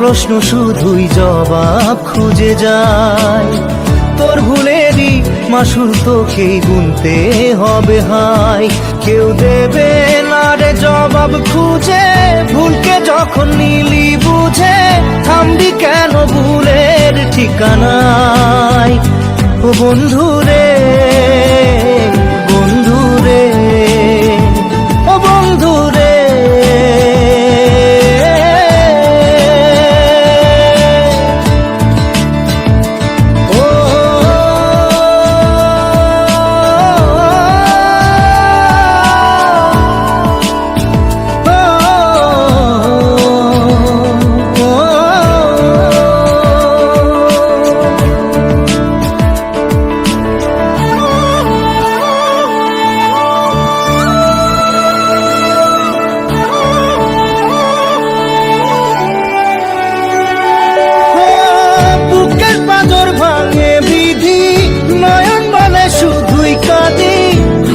প্রশ্ন শুধুই জবাব খুঁজে যায়। তোর ভুলেরই মাসুল তোকেই গুনতে হবে হায়। কেউ দেবে না রে জবাব খুঁজে, ভুলকে যখন নিলি বুঝে থামবি কেন ভুলের ঠিকানায়। ও বন্ধু রে, বন্ধু রে, ও বন্ধু রে।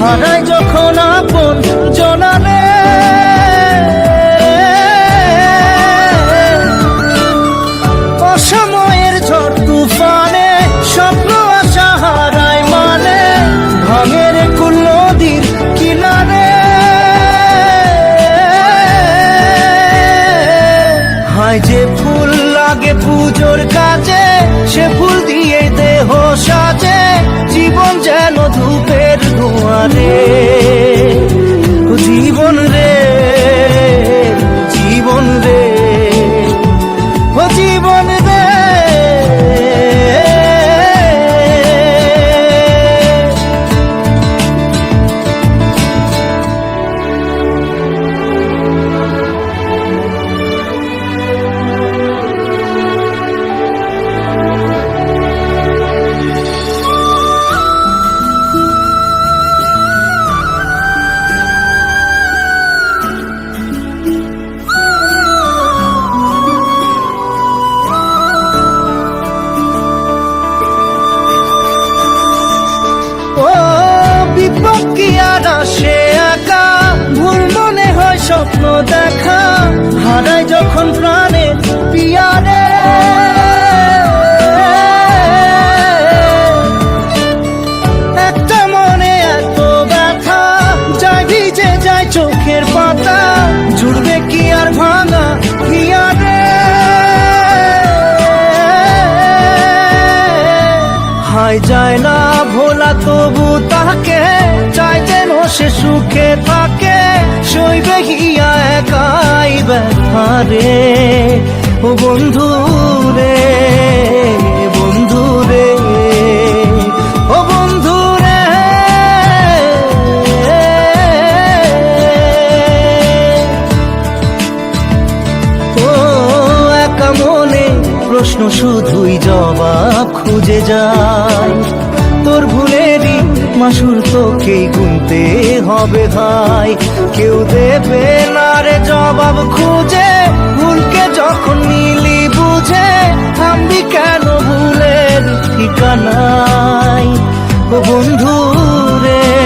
হারাই যখন আপন জনালে, অসময়ের ঝড় তুফানে স্বপ্ন আশা হারায় মানে, ভাঙের কুল নদীর কিনারে। হায় যে ফুল লাগে পুজোর কাজে, সে ফুল দিয়ে দেহ সাজে, জীবন যেন ধূপের ধোঁয়ারে। জীবন রে, জীবন রে, ও জীবন রে। সে একা ভুল মনে হয় স্বপ্ন দেখা, হারাই যখন প্রাণে পিয়ারে। একটা মনে এত ব্যথা যায় ভিজে যায় চোখের পাতা, জুড়বে কি আর ভাঙা হিয়ারে। হায় যায় না ভোলা তবু তাকে চাই যেন সে সুখে থাকে, সইবে হিয়া একাই ব্যথারে। ও বন্ধু রে, বন্ধু রে, ও বন্ধু রে। ও একা মনে প্রশ্ন শুধুই জবাব খুঁজে যায়। তোর ভুলেরই মাসুল তোকেই গুনতে হবে ভাই। কেউ দেবে না রে জবাব খুঁজে, ভুলকে যখন নিলি বুঝে থামবি কেন ভুলের ঠিকানায়। ও বন্ধু রে।